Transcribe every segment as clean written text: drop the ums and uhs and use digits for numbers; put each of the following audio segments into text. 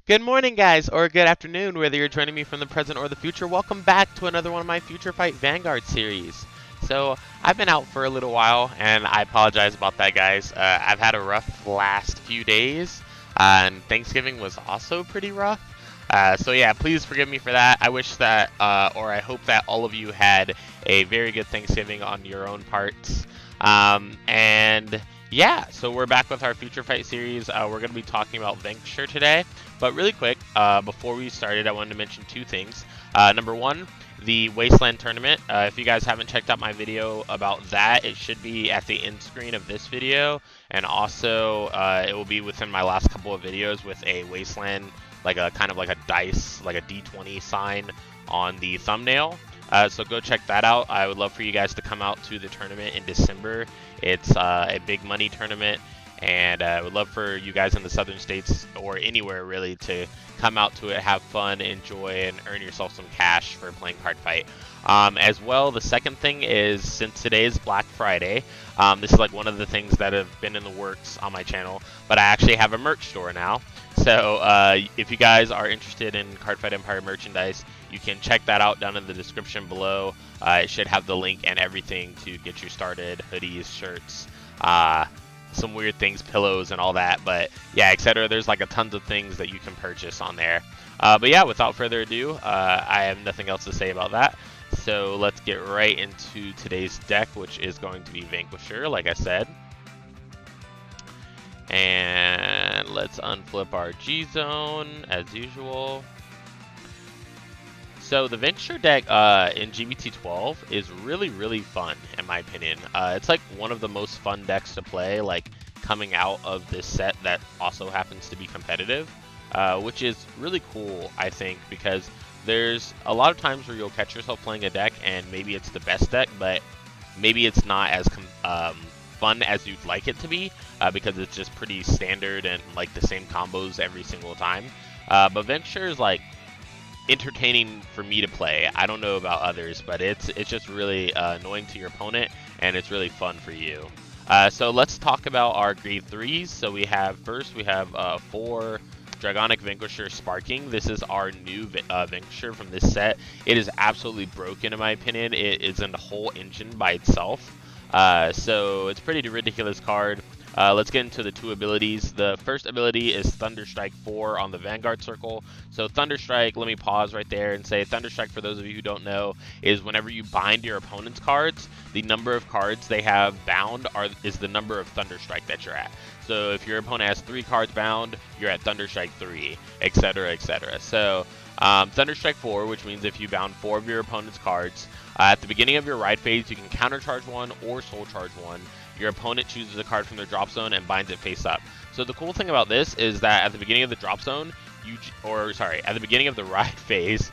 Good morning, guys, or good afternoon, whether you're joining me from the present or the future. Welcome back to another one of my FutureFight Vanguard series. So, I've been out for a little while, and I apologize about that, guys. I've had a rough last few days, and Thanksgiving was also pretty rough. So yeah, please forgive me for that. I wish that, or I hope that all of you had a very good Thanksgiving on your own parts. And yeah, so we're back with our Future Fight series. We're going to be talking about Vanquisher today. But really quick, before we started, I wanted to mention two things. Number one, the Wasteland Tournament. If you guys haven't checked out my video about that, it should be at the end screen of this video. And also, it will be within my last couple of videos with a Wasteland, like a kind of like a dice, like a D20 sign on the thumbnail. So go check that out. I would love for you guys to come out to the tournament in December. It's a big money tournament, and I would love for you guys in the southern states or anywhere really to come out to it, have fun, enjoy, and earn yourself some cash for playing Cardfight. As well, the second thing is, since today is Black Friday, this is like one of the things that have been in the works on my channel, but I actually have a merch store now. So if you guys are interested in Cardfight Empire merchandise, you can check that out down in the description below. It should have the link and everything to get you started, hoodies, shirts, some weird things, pillows and all that, but yeah, etc. There's like a tons of things that you can purchase on there. But yeah, without further ado, I have nothing else to say about that. So let's get right into today's deck, which is going to be Vanquisher, like I said. And let's unflip our G-Zone as usual. So the Vanquisher deck in G-BT12 is really fun, in my opinion. It's like one of the most fun decks to play, like coming out of this set that also happens to be competitive, which is really cool, I think, because there's a lot of times where you'll catch yourself playing a deck and maybe it's the best deck, but maybe it's not as fun as you'd like it to be, because it's just pretty standard and like the same combos every single time. But Vanquisher is like entertaining for me to play. I don't know about others, but it's just really annoying to your opponent, and it's really fun for you. So let's talk about our grade 3s. So we have 4 Dragonic Vanquisher Sparking. This is our new Vanquisher from this set. It is absolutely broken in my opinion. It is in the whole engine by itself. So it's a pretty ridiculous card. Let's get into the two abilities. The first ability is Thunderstrike 4 on the Vanguard circle. So Thunderstrike, let me pause right there and say Thunderstrike, for those of you who don't know, is whenever you bind your opponent's cards, the number of cards they have bound is the number of Thunderstrike that you're at. So if your opponent has 3 cards bound, you're at Thunderstrike 3, etc, etc. So Thunderstrike 4, which means if you bound 4 of your opponent's cards, at the beginning of your ride phase, you can countercharge 1 or soul charge 1. Your opponent chooses a card from their drop zone and binds it face up. So the cool thing about this is that at the beginning of the drop zone, at the beginning of the ride phase,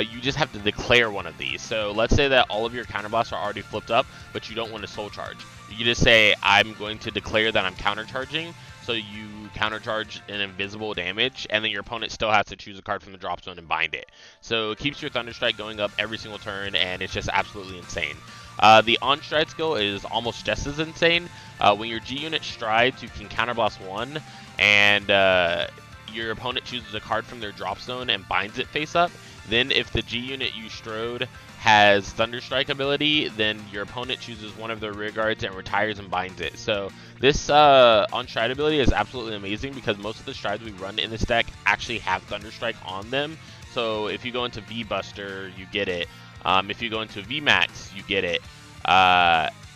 you just have to declare one of these. So let's say that all of your counterblasts are already flipped up, but you don't want to soul charge. You can just say, I'm going to declare that I'm countercharging. So you countercharge an invisible damage, and then your opponent still has to choose a card from the drop zone and bind it. So it keeps your Thunderstrike going up every single turn, and it's just absolutely insane. The on-stride skill is almost just as insane. When your G-unit strides, you can counterblast 1, and your opponent chooses a card from their drop zone and binds it face up. Then if the G-unit you strode has Thunderstrike ability, then your opponent chooses one of their rear guards and retires and binds it. So this on-stride ability is absolutely amazing because most of the strides we run in this deck actually have Thunderstrike on them. So if you go into V-Buster, you get it. If you go into V-Max, you get it.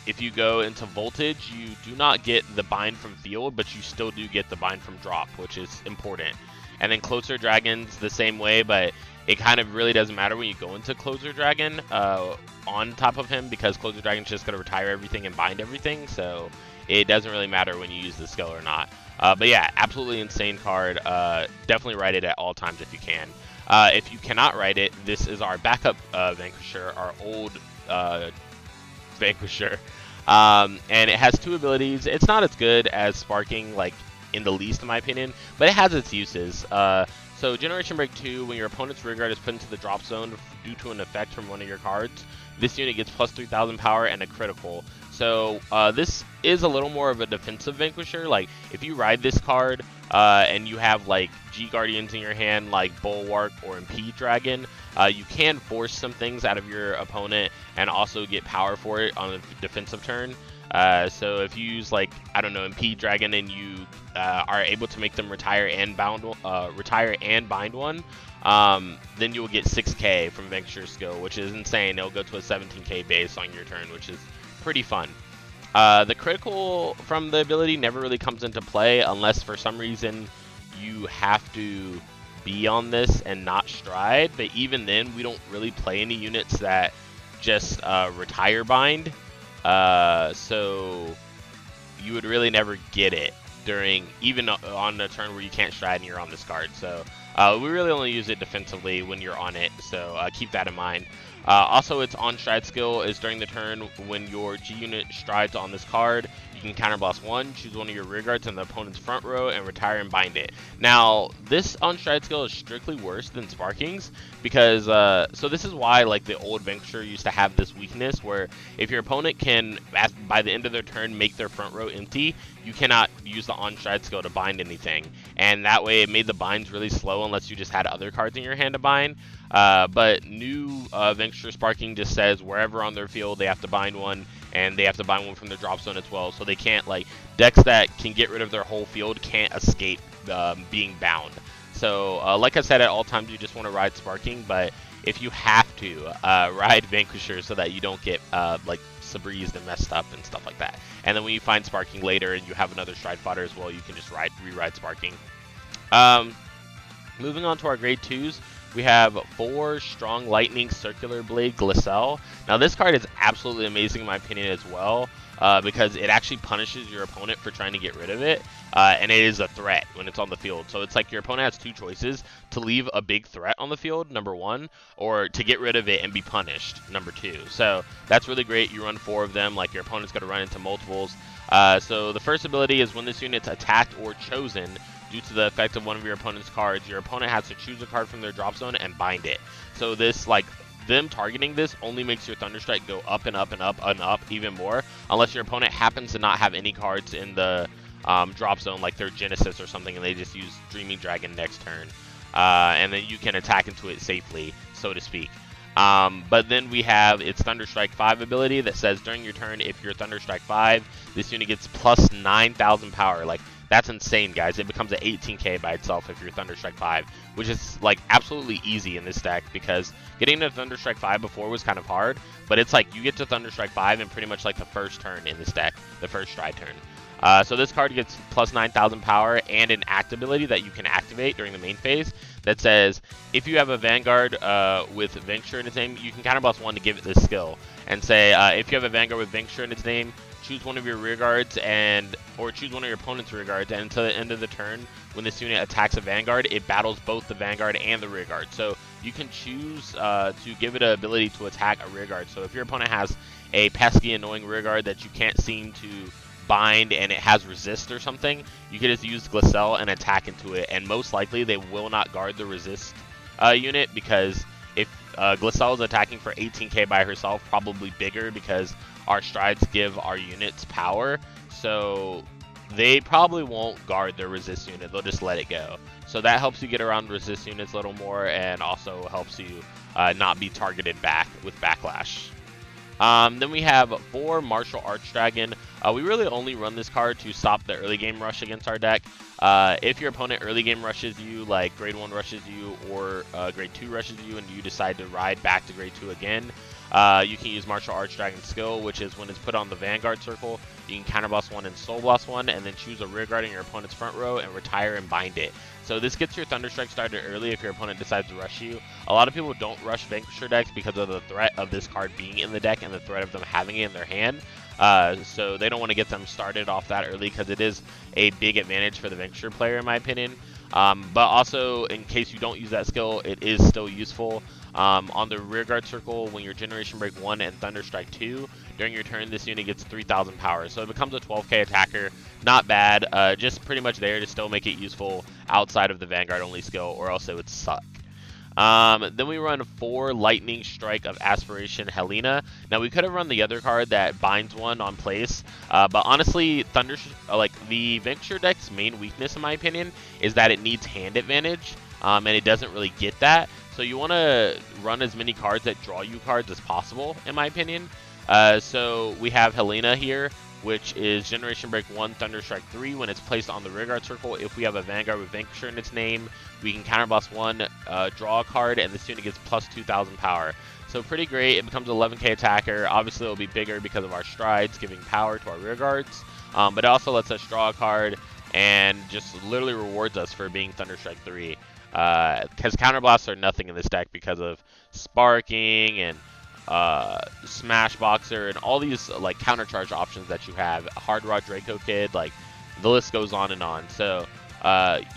If you go into Voltage, you do not get the bind from field, but you still do get the bind from drop, which is important. And then Closer Dragon's the same way, but it kind of really doesn't matter when you go into Closer Dragon on top of him, because Closer Dragon's just going to retire everything and bind everything, so it doesn't really matter when you use the skill or not. But yeah, absolutely insane card. Definitely ride it at all times if you can. If you cannot ride it, this is our backup Vanquisher, our old Vanquisher. And it has 2 abilities. It's not as good as Sparking, like, in the least, in my opinion, but it has its uses. So Generation Break 2, when your opponent's rear guard is put into the drop zone due to an effect from one of your cards, this unit gets plus 3,000 power and a critical. So this is a little more of a defensive Vanquisher. Like, if you ride this card and you have like G-Guardians in your hand, like Bulwark or Impede Dragon, you can force some things out of your opponent and also get power for it on a defensive turn. So if you use, like, I don't know, Impede Dragon, and you are able to make them retire and bind one, then you will get 6k from Vanquisher skill, which is insane. It'll go to a 17k base on your turn, which is pretty fun. The critical from the ability never really comes into play unless for some reason you have to be on this and not stride, but even then we don't really play any units that just retire bind. So you would really never get it during, even on a turn where you can't stride and you're on this card. So we really only use it defensively when you're on it, so keep that in mind. Also, its on-stride skill is during the turn when your G unit strides on this card, you can counterblast one, choose one of your rear guards in the opponent's front row, and retire and bind it. Now, this on-stride skill is strictly worse than Sparking's because, so this is why, like, the old Vanquisher used to have this weakness where if your opponent can, by the end of their turn, make their front row empty, you cannot use the on-stride skill to bind anything. And that way it made the binds really slow unless you just had other cards in your hand to bind. But new Vanquisher Sparking just says wherever on their field they have to bind one, and they have to bind one from their drop zone as well. So they can't, like, decks that can get rid of their whole field can't escape being bound. So like I said, at all times you just want to ride Sparking, but if you have to, ride Vanquisher so that you don't get like Sabreezed and messed up and stuff like that. And then when you find Sparking later and you have another stride fodder as well, you can just re-ride Sparking. Moving on to our grade 2s, we have 4 Strong Lightning Circular Blade Glacial. Now this card is absolutely amazing in my opinion as well, because it actually punishes your opponent for trying to get rid of it, and it is a threat when it's on the field. So it's like your opponent has 2 choices: to leave a big threat on the field, number 1, or to get rid of it and be punished, number 2. So that's really great. You run 4 of them, like your opponent's going to run into multiples. So the first ability is when this unit's attacked or chosen due to the effect of one of your opponent's cards, your opponent has to choose a card from their drop zone and bind it. So this, like, them targeting this only makes your Thunderstrike go up and up and up and up even more, unless your opponent happens to not have any cards in the drop zone, like their Genesis or something, and they just use Dreaming Dragon next turn. And then you can attack into it safely, so to speak. But then we have its Thunderstrike 5 ability that says during your turn, if you're Thunderstrike 5, this unit gets plus 9,000 power. Like, that's insane, guys. It becomes an 18k by itself if you're Thunderstrike 5, which is, like, absolutely easy in this deck because getting to Thunderstrike 5 before was kind of hard, but it's like you get to Thunderstrike 5 in pretty much like the first turn in this deck, the first stride turn. So this card gets plus 9,000 power and an act ability that you can activate during the main phase that says if you have a Vanguard with Vanquisher in its name, you can counterblast 1 to give it this skill. And say if you have a Vanguard with Vanquisher in its name, choose one of your rear guards or choose one of your opponent's rear guards, and until the end of the turn, when this unit attacks a Vanguard, it battles both the Vanguard and the rear guard. So you can choose to give it an ability to attack a rear guard. So if your opponent has a pesky, annoying rear guard that you can't seem to bind and it has resist or something, you can just use Glacial and attack into it, and most likely they will not guard the resist unit, because if Glacial is attacking for 18k by herself, probably bigger because our strides give our units power, so they probably won't guard their resist unit, they'll just let it go. So that helps you get around resist units a little more, and also helps you not be targeted back with backlash. Then we have 4 Martial Arts Dragon. We really only run this card to stop the early game rush against our deck. If your opponent early game rushes you, like grade 1 rushes you or grade 2 rushes you, and you decide to ride back to grade 2 again, you can use Martial Arts Dragon skill, which is when it's put on the Vanguard circle, you can counterblast 1 and soul blast 1, and then choose a rear guard in your opponent's front row and retire and bind it. So this gets your Thunderstrike started early if your opponent decides to rush you. A lot of people don't rush Vanquisher decks because of the threat of this card being in the deck and the threat of them having it in their hand. So they don't want to get them started off that early because it is a big advantage for the Vanquisher player in my opinion. But also, in case you don't use that skill, it is still useful. On the rearguard circle, when you're Generation Break 1 and Thunderstrike 2, during your turn, this unit gets 3,000 power. So it becomes a 12k attacker. Not bad, just pretty much there to still make it useful outside of the Vanguard only skill, or else it would suck. Then we run 4 Lightning Strike of Aspiration Helena. Now we could have run the other card that binds one on place, but honestly, the Vanquisher deck's main weakness, in my opinion, is that it needs hand advantage, and it doesn't really get that. So you want to run as many cards that draw you cards as possible, in my opinion. So we have Helena here, which is Generation Break 1 Thunderstrike 3 when it's placed on the rearguard circle. If we have a Vanguard with Vanquisher in its name, we can counterblast 1, draw a card, and this unit gets plus 2,000 power. So pretty great. It becomes an 11k attacker. Obviously, it'll be bigger because of our strides, giving power to our rearguards. But it also lets us draw a card and just literally rewards us for being Thunderstrike 3. Because counterblasts are nothing in this deck because of sparking and Smash Boxer and all these like countercharge options that you have. Hard Rod Draco Kid, like the list goes on and on. So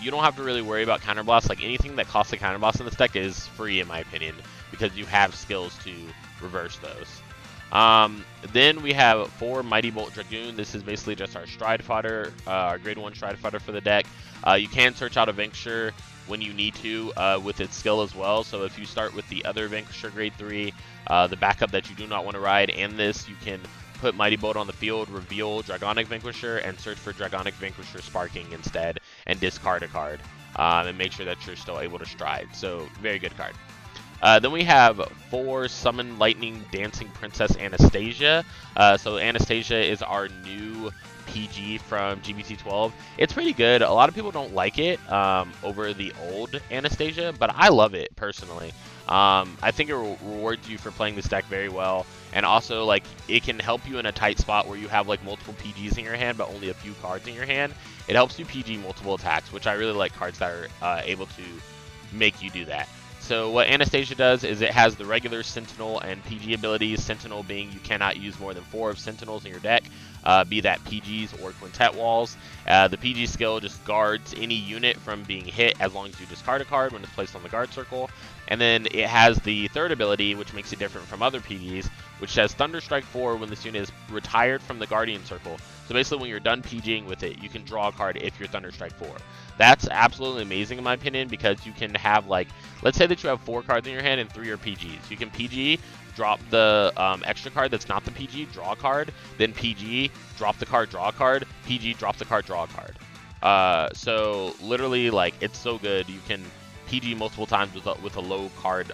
you don't have to really worry about counterblast. Like anything that costs a counterblast in this deck is free in my opinion because you have skills to reverse those. Then we have 4 Mighty Bolt Dragoon. This is basically just our stride fighter, our grade 1 stride fighter for the deck. You can search out a Vanquisher when you need to with its skill as well. So if you start with the other Vanquisher grade 3, the backup that you do not want to ride, and this, you can put Mighty Bolt on the field, reveal Dragonic Vanquisher, and search for Dragonic Vanquisher Sparking instead, and discard a card, and make sure that you're still able to stride. So very good card. Then we have 4 Summon Lightning Dancing Princess Anastasia. So Anastasia is our new PG from G-BT12. It's pretty good. A lot of people don't like it over the old Anastasia, but I love it personally. I think it rewards you for playing this deck very well, and also like it can help you in a tight spot where you have like multiple PGs in your hand but only a few cards in your hand. It helps you PG multiple attacks, which I really like cards that are able to make you do that. So what Anastasia does is it has the regular Sentinel and PG abilities, Sentinel being you cannot use more than 4 of Sentinels in your deck, be that PGs or Quintet Walls. The PG skill just guards any unit from being hit as long as you discard a card when it's placed on the guard circle. And then it has the third ability, which makes it different from other PGs, which says Thunderstrike 4 when this unit is retired from the Guardian Circle. So basically when you're done PGing with it, you can draw a card if you're Thunderstrike 4. That's absolutely amazing in my opinion because you can have like, let's say that you have 4 cards in your hand and 3 are PGs. You can PG, drop the extra card that's not the PG, draw a card, then PG, drop the card, draw a card, PG, drop the card, draw a card. So literally like it's so good. You can PG multiple times with a low card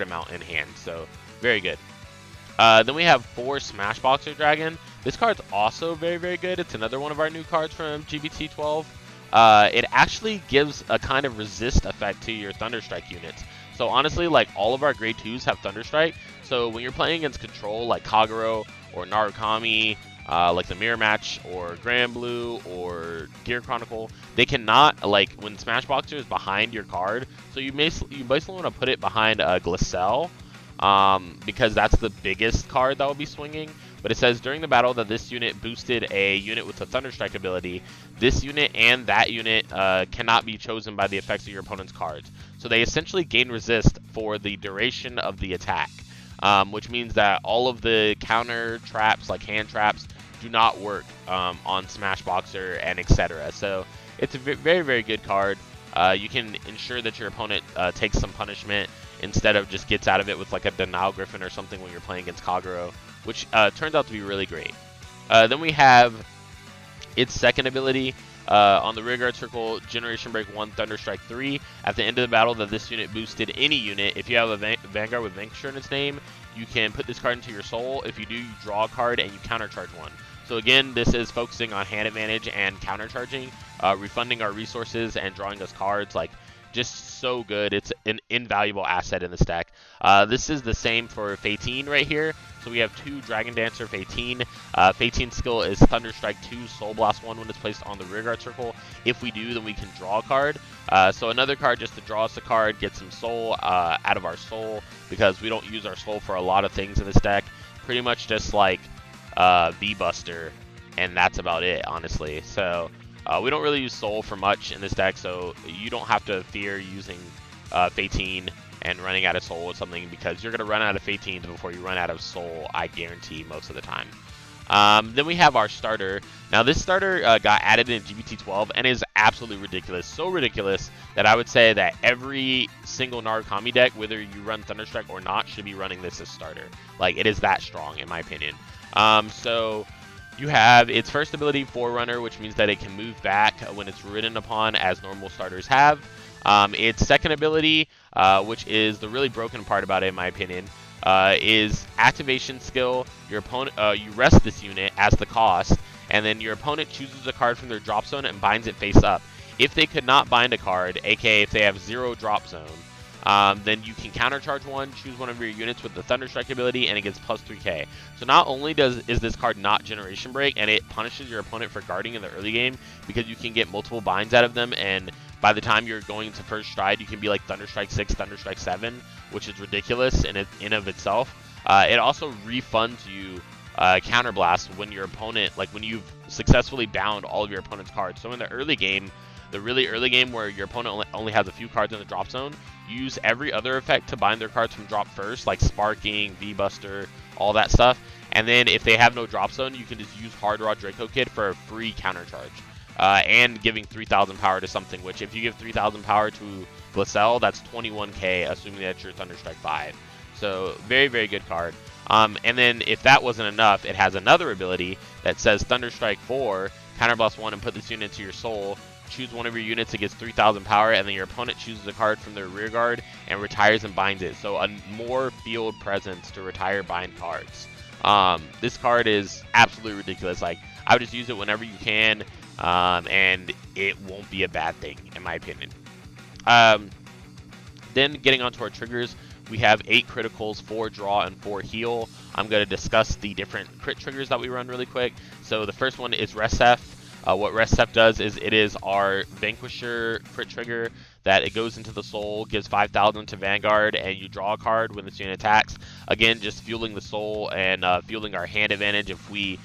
amount in hand. So very good. Then we have 4 Smash Boxer Dragon. This card's also very, very good. It's another one of our new cards from G-BT12. It actually gives a kind of resist effect to your Thunderstrike units. So honestly, like all of our grade 2s have Thunderstrike. So when you're playing against Control like Kagero or Narukami, like the Mirror Match or Grand Blue or Gear Chronicle, they cannot, like when Smash Boxer is behind your card, so you basically want to put it behind Glacial, because that's the biggest card that will be swinging. But it says during the battle that this unit boosted a unit with a Thunderstrike ability. This unit and that unit cannot be chosen by the effects of your opponent's cards. So they essentially gain resist for the duration of the attack, which means that all of the counter traps, like hand traps, do not work on Smash Boxer and etc. So it's a very, very good card. You can ensure that your opponent takes some punishment instead of just gets out of it with like a Denial Griffin or something when you're playing against Kagero, which turns out to be really great. Then we have its second ability on the rearguard circle, Generation Break 1 Thunderstrike 3. At the end of the battle that this unit boosted any unit, if you have a Vanguard with Vanquisher in its name, you can put this card into your soul. If you do, you draw a card and you countercharge one. So again, this is focusing on hand advantage and countercharging, refunding our resources and drawing us cards. Like, just so good. It's an invaluable asset in this deck. This is the same for Fatine right here. So we have 2 Dragon Dancer Fatine. Fatine's skill is Thunderstrike 2, Soul Blast 1 when it's placed on the rearguard circle. If we do, then we can draw a card. So another card just to draw us a card, get some soul out of our soul, because we don't use our soul for a lot of things in this deck. Pretty much just like V-Buster, and that's about it, honestly. So We don't really use Soul for much in this deck, so you don't have to fear using Fatine and running out of Soul or something, because you're going to run out of Fatine before you run out of Soul, I guarantee, most of the time. Then we have our starter. Now this starter got added in G-BT12 and is absolutely ridiculous. So ridiculous that I would say that every single Narukami deck, whether you run Thunderstrike or not, should be running this as starter. Like, it is that strong, in my opinion. So you have its first ability, Forerunner, which means that it can move back when it's ridden upon, as normal starters have. Its second ability, which is the really broken part about it, in my opinion, is activation skill. Your opponent, you rest this unit as the cost, and then your opponent chooses a card from their drop zone and binds it face up. If they could not bind a card, aka if they have 0 drop zone, then you can countercharge one, choose one of your units with the Thunderstrike ability, and it gets plus 3k. So not only is this card not Generation Break, and it punishes your opponent for guarding in the early game, because you can get multiple binds out of them, and by the time you're going to first stride, you can be like Thunderstrike 6, Thunderstrike 7, which is ridiculous in of itself. It also refunds you Counterblast when your opponent, like when you've successfully bound all of your opponent's cards. So in the early game, the really early game where your opponent only has a few cards in the drop zone, use every other effect to bind their cards from drop first, like Sparking, V-Buster, all that stuff. And then if they have no drop zone, you can just use Hard Raw Draco Kid for a free countercharge. And giving 3,000 power to something, which if you give 3,000 power to Glacial, that's 21k, assuming that you're Thunderstrike 5. So very, very good card. And then if that wasn't enough, it has another ability that says Thunderstrike 4, Counterblast 1 and put this unit to your soul. Choose one of your units that gets 3,000 power, and then your opponent chooses a card from their rear guard and retires and binds it. So a more field presence to retire bind cards. This card is absolutely ridiculous. Like, I would just use it whenever you can. And it won't be a bad thing, in my opinion. Then getting onto our triggers, we have 8 criticals, 4 draw, and 4 heal. I'm going to discuss the different crit triggers that we run really quick. So the first one is Resef. What Resef does is it is our Vanquisher crit trigger that it goes into the soul, gives 5,000 to Vanguard, and you draw a card when this unit attacks. Again, just fueling the soul and fueling our hand advantage if we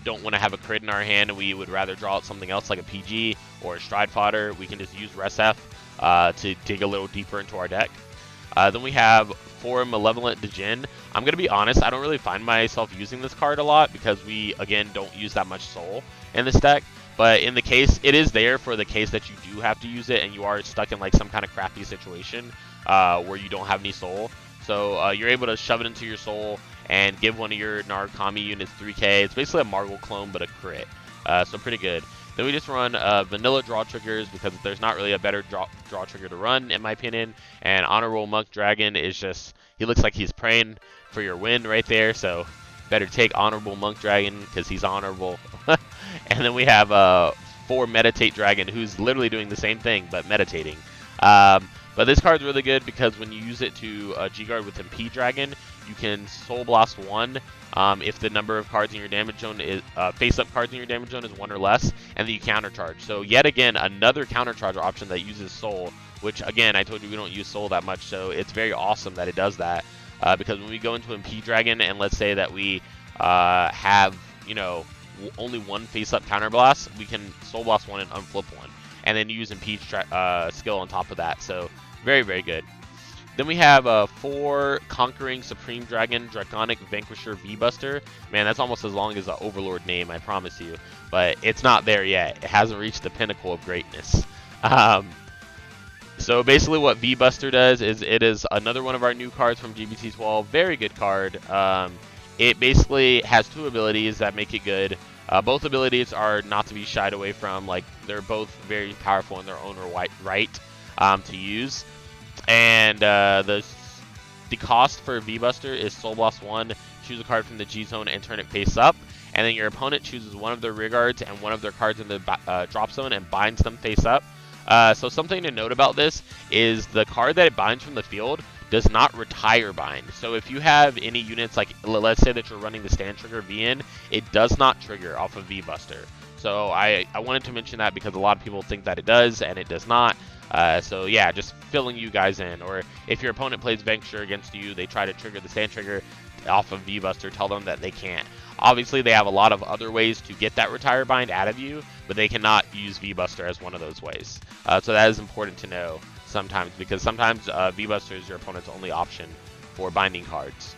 don't want to have a crit in our hand and we would rather draw out something else like a PG or a Stride Fodder. We can just use Resef to dig a little deeper into our deck. Then we have 4 Malevolent Djinn. I'm going to be honest, I don't really find myself using this card a lot because we, again, don't use that much soul in this deck. But in the case, it is there for the case that you do have to use it and you are stuck in like some kind of crappy situation where you don't have any soul. So you're able to shove it into your soul and give one of your Narukami units 3k. It's basically a Margle clone, but a crit. So pretty good. Then we just run vanilla draw triggers because there's not really a better draw trigger to run, in my opinion. And Honorable Monk Dragon is just, he looks like he's praying for your win right there. So better take Honorable Monk Dragon because he's honorable. And then we have 4 Meditate Dragon, who's literally doing the same thing, but meditating. But this card's really good because when you use it to G-Guard with MP Dragon, you can Soul Blast 1 if the number of cards in your damage zone is, face-up cards in your damage zone is 1 or less, and then you countercharge. So yet again, another countercharge option that uses Soul, which again, I told you we don't use Soul that much, so it's very awesome that it does that. Because when we go into MP Dragon, and let's say that we have, you know, only 1 face-up counterblast, we can Soul Blast 1 and unflip 1. And then use Impede skill on top of that, so very, very good. Then we have 4 Conquering Supreme Dragon Draconic Vanquisher V-Buster. Man, that's almost as long as the Overlord name, I promise you. But it's not there yet. It hasn't reached the pinnacle of greatness. So basically what V-Buster does is it is another one of our new cards from G-BT12. Very good card. It basically has 2 abilities that make it good. Both abilities are not to be shied away from. Like, they're both very powerful in their own right to use. And the cost for V-Buster is Soul Blast 1, choose a card from the G-Zone and turn it face up. And then your opponent chooses one of their rear guards and one of their cards in the drop zone and binds them face up. So something to note about this is the card that it binds from the field does not retire bind. So if you have any units, like let's say that you're running the stand trigger VN, it does not trigger off of V-Buster. So I wanted to mention that because a lot of people think that it does and it does not. So yeah, just filling you guys in. Or if your opponent plays Vanquisher against you, they try to trigger the stand trigger off of V-Buster, tell them that they can't. Obviously, they have a lot of other ways to get that Retire Bind out of you, but they cannot use V-Buster as one of those ways. So that is important to know sometimes, because sometimes V-Buster is your opponent's only option for binding cards.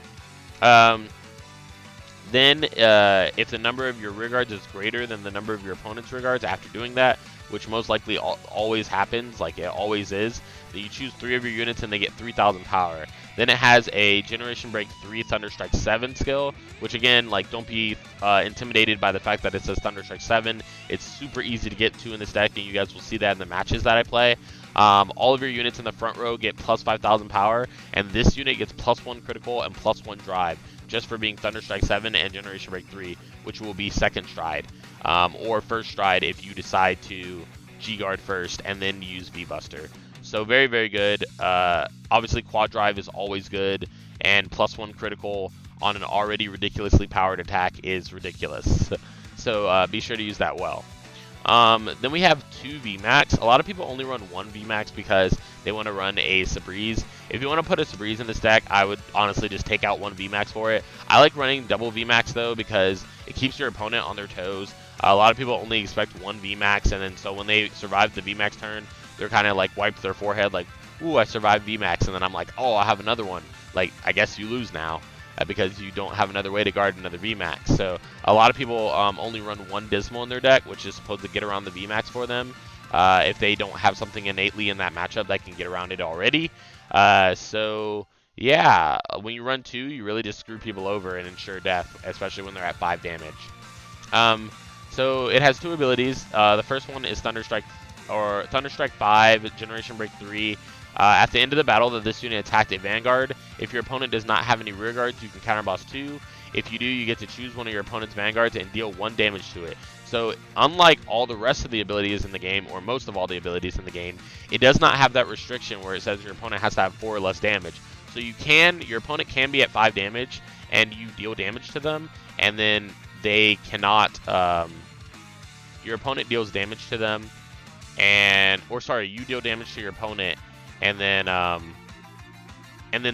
Then, if the number of your rear guards is greater than the number of your opponent's rear guards after doing that, which most likely always happens, like it always is, then you choose 3 of your units and they get 3,000 power. Then it has a Generation Break 3 Thunderstrike 7 skill, which again, like, don't be intimidated by the fact that it says Thunderstrike 7. It's super easy to get to in this deck, and you guys will see that in the matches that I play. All of your units in the front row get plus 5,000 power, and this unit gets plus 1 critical and plus 1 drive, just for being Thunderstrike 7 and Generation Break 3, which will be second stride, or first stride if you decide to G-Guard first and then use V-Buster. So very, very good. Obviously, Quad Drive is always good, and plus 1 critical on an already ridiculously powered attack is ridiculous. So be sure to use that well. Then we have 2 VMAX. A lot of people only run 1 VMAX because they want to run a Sabreeze. If you want to put a Sabreeze in this deck, I would honestly just take out 1 VMAX for it. I like running double VMAX though, because it keeps your opponent on their toes. A lot of people only expect 1 VMAX, and then so when they survive the VMAX turn, they're kind of like wipe their forehead like, ooh, I survived VMAX, and then I'm like, oh, I have another one. Like, I guess you lose now. Because you don't have another way to guard another VMAX. So a lot of people only run 1 Dismal in their deck, which is supposed to get around the VMAX for them. If they don't have something innately in that matchup that can get around it already. So yeah, when you run 2, you really just screw people over and ensure death, especially when they're at 5 damage. So it has 2 abilities. The first one is Thunderstrike 5, Generation Break 3. At the end of the battle that this unit attacked a Vanguard, if your opponent does not have any rear guards, you can counterboss 2. If you do, you get to choose one of your opponent's Vanguards and deal 1 damage to it. So unlike all the rest of the abilities in the game, or most of all the abilities in the game, it does not have that restriction where it says your opponent has to have 4 or less damage. So your opponent can be at 5 damage, and you deal damage to them, and then they cannot, your opponent deals damage to them, you deal damage to your opponent, and then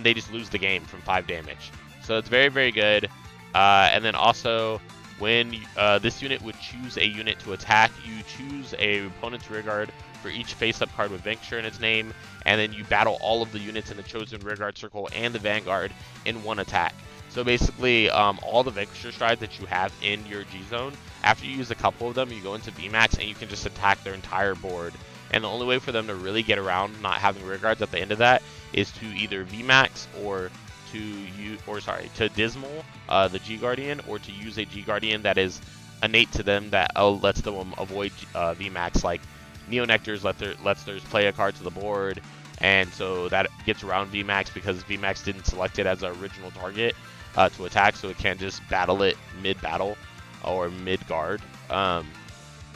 they just lose the game from 5 damage. So it's very, very good. And then also, when this unit would choose a unit to attack, you choose a opponent's rearguard for each face-up card with Vanquisher in its name, and then you battle all of the units in the chosen rearguard circle and the Vanguard in 1 attack. So basically, all the Vanquisher strides that you have in your G-Zone, after you use a couple of them, you go into VMAX and you can just attack their entire board. And the only way for them to really get around not having rear guards at the end of that is to either VMAX or to Dismal, the G-Guardian, or to use a G-Guardian that is innate to them that lets them avoid VMAX, like Neonectars lets theirs play a card to the board, and so that gets around VMAX because VMAX didn't select it as an original target to attack, so it can just battle it mid-battle or mid-guard.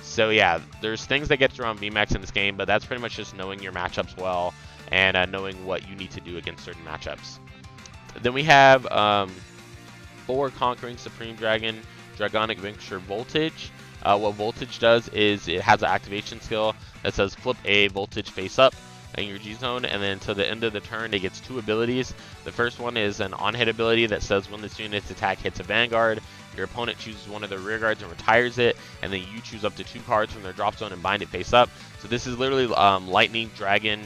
So yeah, there's things that get around VMAX in this game, but that's pretty much just knowing your matchups well and knowing what you need to do against certain matchups. Then we have 4 Conquering Supreme Dragon, Dragonic Vanquisher Voltage. What Voltage does is it has an activation skill that says flip a Voltage face up in your G-Zone, and then to the end of the turn it gets 2 abilities. The first one is an on-hit ability that says when this unit's attack hits a Vanguard, your opponent chooses one of their rear guards and retires it, and then you choose up to 2 cards from their drop zone and bind it face up. So this is literally Lightning Dragon.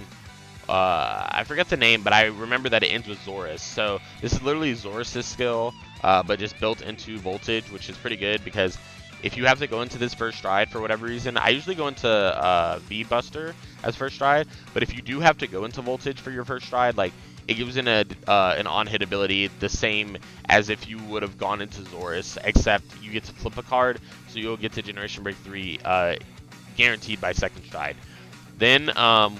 I forget the name, but I remember that it ends with Zorus. So this is literally Zorus' skill, but just built into Voltage, which is pretty good because if you have to go into this first stride for whatever reason, I usually go into V-Buster as first stride, but if you do have to go into Voltage for your first stride, like, it gives an on-hit ability the same as if you would have gone into Zorus, except you get to flip a card, so you'll get to Generation Break 3 guaranteed by second stride. Then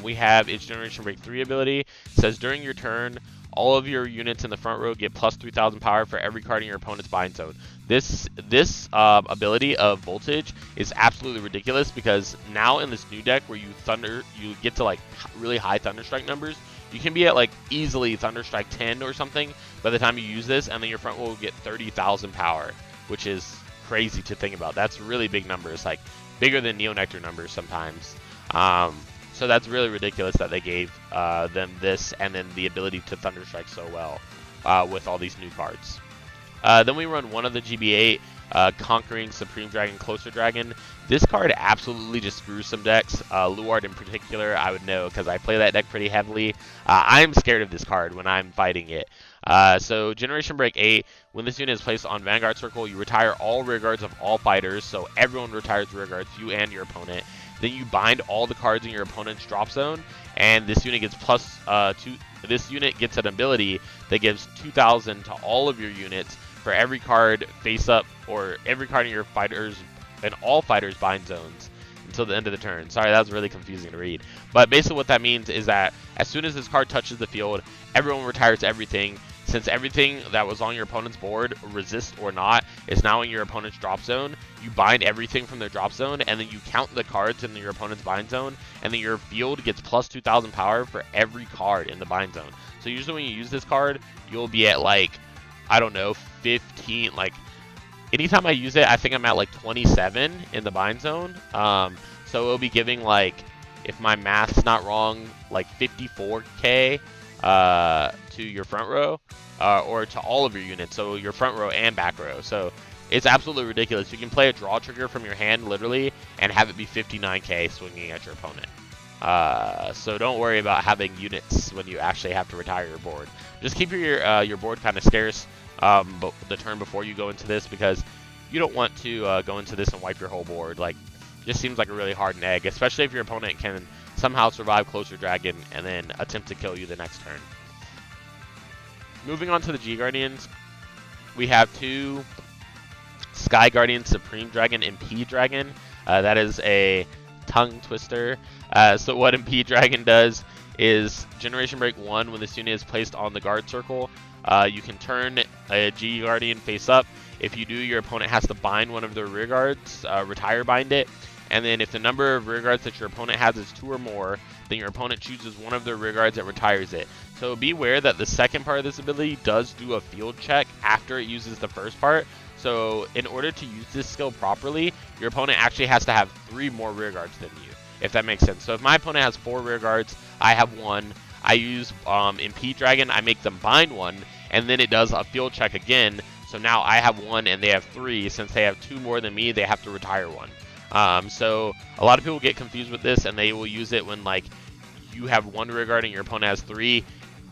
we have its Generation Break 3 ability. It says during your turn, all of your units in the front row get plus 3,000 power for every card in your opponent's bind zone. This ability of Voltage is absolutely ridiculous because now in this new deck where you get to like really high Thunderstrike numbers, you can be at like easily Thunderstrike 10 or something by the time you use this, and then your front row will get 30,000 power, which is crazy to think about. That's really big numbers, like bigger than Neonectar numbers sometimes. So that's really ridiculous that they gave them this and then the ability to Thunderstrike so well with all these new cards. Then we run 1 of the GB8. Conquering Supreme Dragon, Closer Dragon. This card absolutely just screws some decks. Luard in particular, I would know because I play that deck pretty heavily. I'm scared of this card when I'm fighting it. So Generation Break 8, when this unit is placed on Vanguard Circle, you retire all rear guards of all fighters, so everyone retires rear guards, you and your opponent. Then you bind all the cards in your opponent's drop zone, and this unit gets plus 2. This unit gets an ability that gives 2,000 to all of your units for every card face up, or every card in your fighters and all fighters bind zones until the end of the turn. Sorry, that was really confusing to read. But basically what that means is that as soon as this card touches the field, everyone retires everything. Since everything that was on your opponent's board, resist or not, is now in your opponent's drop zone, you bind everything from their drop zone, and then you count the cards in your opponent's bind zone, and then your field gets plus 2,000 power for every card in the bind zone. So usually when you use this card, you'll be at like, I don't know, 15, like, anytime I use it, I think I'm at like 27 in the bind zone. So it'll be giving like, if my math's not wrong, like 54k to your front row, or to all of your units, so your front row and back row. So it's absolutely ridiculous. You can play a draw trigger from your hand literally and have it be 59k swinging at your opponent. So don't worry about having units when you actually have to retire your board. Just keep your board kind of scarce but the turn before you go into this, because you don't want to go into this and wipe your whole board. Like, just seems like a really hard egg, especially if your opponent can somehow survive Closer Dragon and then attempt to kill you the next turn. Moving on to the G Guardians, we have 2 Sky Guardian Supreme Dragon MP Dragon. That is a tongue twister. So what MP Dragon does is Generation Break 1, when this unit is placed on the guard circle, you can turn a G Guardian face up. If you do, your opponent has to bind one of their rear guards, retire bind it. And then if the number of rear guards that your opponent has is 2 or more, then your opponent chooses one of their rear guards that retires it. So be aware that the second part of this ability does do a field check after it uses the first part. So in order to use this skill properly, your opponent actually has to have 3 more rear guards than you, if that makes sense. So if my opponent has 4 rear guards, I have 1. I use MP Dragon, I make them bind 1, and then it does a field check again. So now I have 1 and they have 3. Since they have 2 more than me, they have to retire 1. So a lot of people get confused with this, and they will use it when like you have 1 rear guard and your opponent has 3.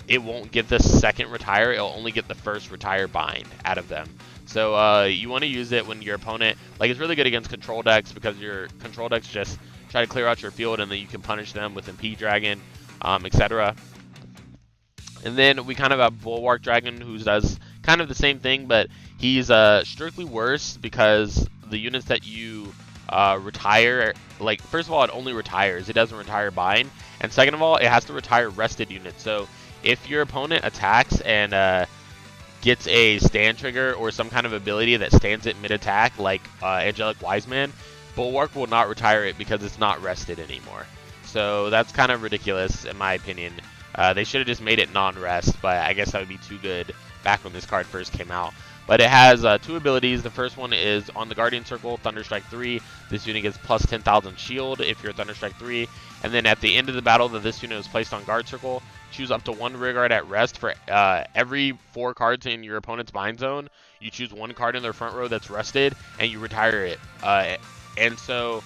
It won't get the second retire, it'll only get the first retire bind out of them. So you want to use it when your opponent, like, it's really good against control decks, because your control decks just try to clear out your field and then you can punish them with MP Dragon, etc. And then we kind of have Bulwark Dragon, who does kind of the same thing, but he's strictly worse because the units that you retire, like, first of all, it only retires, it doesn't retire bind, and second of all, it has to retire rested units. So if your opponent attacks and gets a stand trigger or some kind of ability that stands it mid-attack, like Angelic Wiseman, Bulwark will not retire it because it's not rested anymore. So that's kind of ridiculous in my opinion. They should have just made it non-rest, but I guess that would be too good back when this card first came out. But it has 2 abilities. The first one is on the Guardian Circle, Thunderstrike 3. This unit gets plus 10,000 shield if you're Thunderstrike 3. And then at the end of the battle that this unit is placed on Guard Circle, choose up to 1 rear guard at rest for every 4 cards in your opponent's bind zone. You choose 1 card in their front row that's rested, and you retire it. And so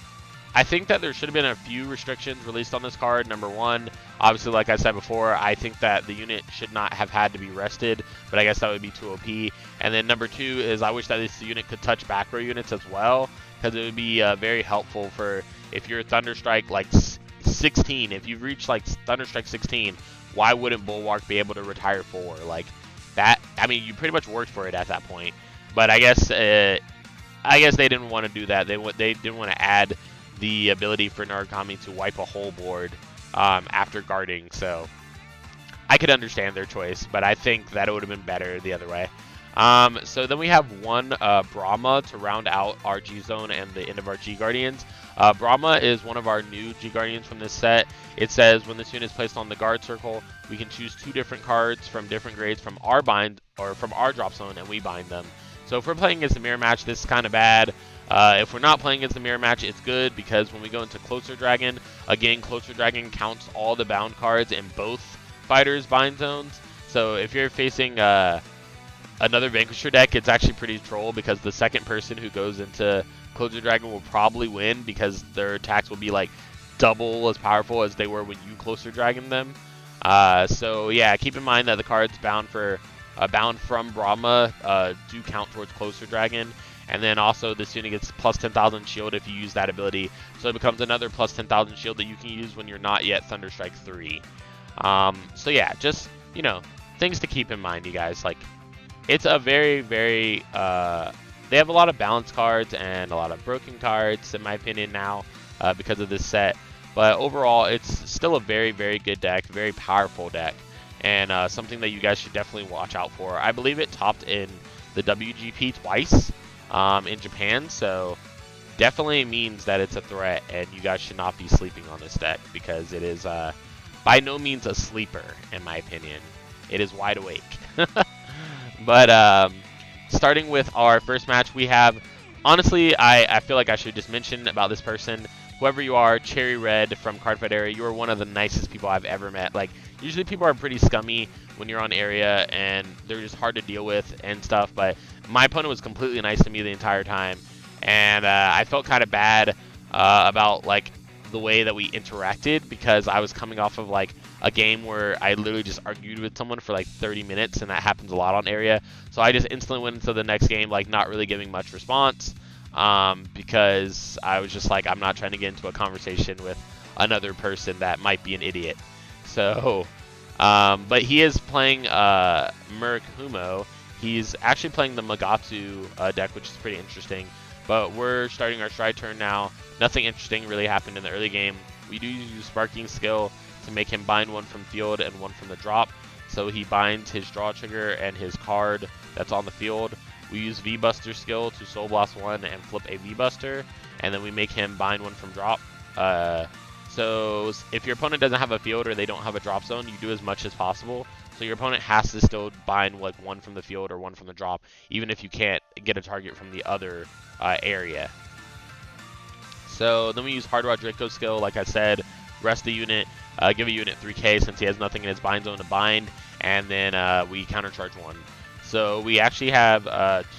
I think that there should have been a few restrictions released on this card. Number 1, obviously, like I said before, I think that the unit should not have had to be rested, but I guess that would be too OP. And then number 2 is I wish that this unit could touch back row units as well, because it would be very helpful for if you're Thunderstrike like 16. If you've reached like Thunderstrike 16, why wouldn't Bulwark be able to retire 4? Like that, I mean, you pretty much worked for it at that point. But I guess they didn't want to do that. They didn't want to add the ability for Narukami to wipe a whole board after guarding, so I could understand their choice, but I think that it would have been better the other way. So then we have 1 Brahma to round out our G Zone and the end of our G Guardians. Brahma is one of our new G Guardians from this set. It says when this unit is placed on the guard circle, we can choose 2 different cards from different grades from our bind or from our drop zone, and we bind them. So if we're playing against a mirror match, this is kind of bad. If we're not playing against the mirror match, it's good, because when we go into Closer Dragon, again, Closer Dragon counts all the bound cards in both fighters' bind zones. So if you're facing another Vanquisher deck, it's actually pretty troll because the second person who goes into Closer Dragon will probably win because their attacks will be like double as powerful as they were when you Closer Dragon them. So yeah, keep in mind that the cards bound from Brahma do count towards Closer Dragon, and then also this unit gets plus 10,000 shield if you use that ability, so it becomes another plus 10,000 shield that you can use when you're not yet Thunderstrike 3. So yeah, just, you know, things to keep in mind, you guys. Like, it's a very, very, they have a lot of balance cards and a lot of broken cards, in my opinion, now, because of this set. But overall, it's still a very, very good deck, very powerful deck, and something that you guys should definitely watch out for. I believe it topped in the WGP twice in Japan, so definitely means that it's a threat, and you guys should not be sleeping on this deck because it is by no means a sleeper, in my opinion. It is wide awake. But starting with our first match, we have, honestly, I feel like I should just mention about this person. Whoever you are, Cherry Red from Cardfight area, you are one of the nicest people I've ever met. Like, usually people are pretty scummy when you're on area, and they're just hard to deal with and stuff, but my opponent was completely nice to me the entire time, and I felt kind of bad about, like, the way that we interacted because I was coming off of, like, a game where I literally just argued with someone for, like, 30 minutes, and that happens a lot on area, so I just instantly went into the next game, like, not really giving much response. Because I was just like, I'm not trying to get into a conversation with another person that might be an idiot. So, but he is playing Merc Humo. He's actually playing the Magatsu deck, which is pretty interesting. But we're starting our stride turn now. Nothing interesting really happened in the early game. We do use Sparking Skill to make him bind one from field and one from the drop. So he binds his draw trigger and his card that's on the field. We use V-Buster skill to Soul Blast 1 and flip a V-Buster, and then we make him bind one from drop. So if your opponent doesn't have a field or they don't have a drop zone, you do as much as possible. So your opponent has to still bind like one from the field or one from the drop, even if you can't get a target from the other area. So then we use Hard Rod Draco skill, like I said, rest the unit, give a unit 3k since he has nothing in his bind zone to bind, and then we countercharge 1. So we actually have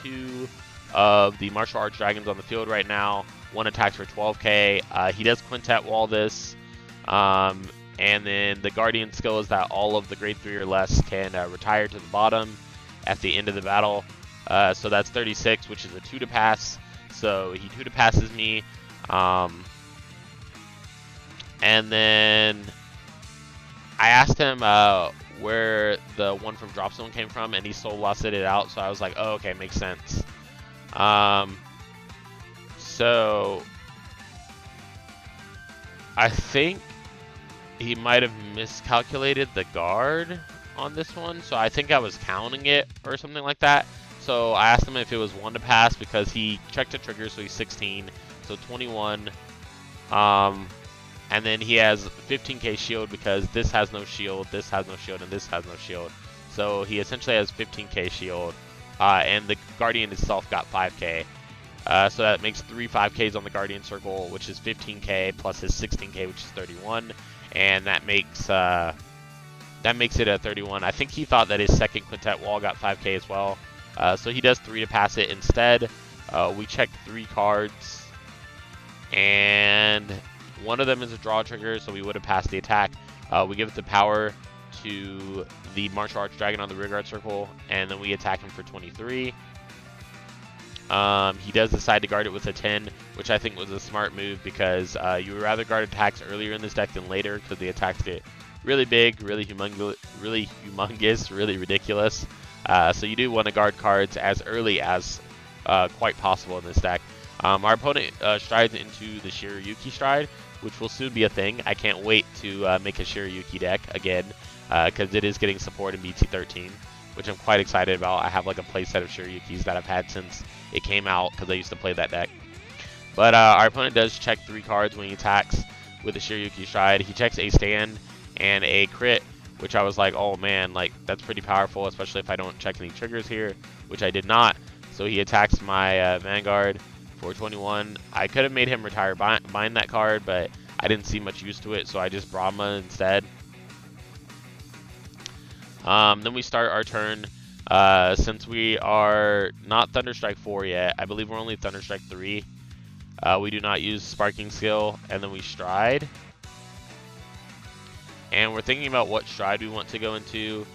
2 of the martial arts dragons on the field right now. One attacks for 12k. He does quintet wall this. And then the guardian skill is that all of the grade 3 or less can retire to the bottom at the end of the battle. So that's 36, which is a 2 to pass. So he 2 to passes me. And then I asked him where the one from drop zone came from, and he soul blasted it out, so I was like, oh, okay, makes sense. So I think he might have miscalculated the guard on this one, so I think I was counting it or something like that. So I asked him if it was 1 to pass because he checked a trigger, so he's 16, so 21. And then he has 15k shield because this has no shield, this has no shield, and this has no shield. So he essentially has 15k shield, and the Guardian itself got 5k. So that makes 3 5ks on the Guardian Circle, which is 15k, plus his 16k, which is 31. And that makes it a 31. I think he thought that his second Quintet Wall got 5k as well. So he does 3 to pass it instead. We check 3 cards, and one of them is a draw trigger, so we would have passed the attack. We give it the power to the Martial Arts Dragon on the rearguard circle, and then we attack him for 23. He does decide to guard it with a 10, which I think was a smart move because you would rather guard attacks earlier in this deck than later because the attacks get really big, really humongous, really ridiculous. So you do want to guard cards as early as quite possible in this deck. Our opponent strides into the Shiryuki stride, which will soon be a thing. I can't wait to make a Shiryuki deck again, because it is getting support in BT13, which I'm quite excited about. I have like a playset of Shiryukis that I've had since it came out, because I used to play that deck. But our opponent does check 3 cards when he attacks with the Shiryuki stride. He checks a stand and a crit, which I was like, oh man, like that's pretty powerful, especially if I don't check any triggers here, which I did not. So he attacks my Vanguard for 21. I could have made him retire bind that card, but I didn't see much use to it, so I just Brahma instead. Then we start our turn. Since we are not Thunderstrike 4 yet, I believe we're only Thunderstrike 3. We do not use Sparking Skill, and then we Stride. And we're thinking about what Stride we want to go into,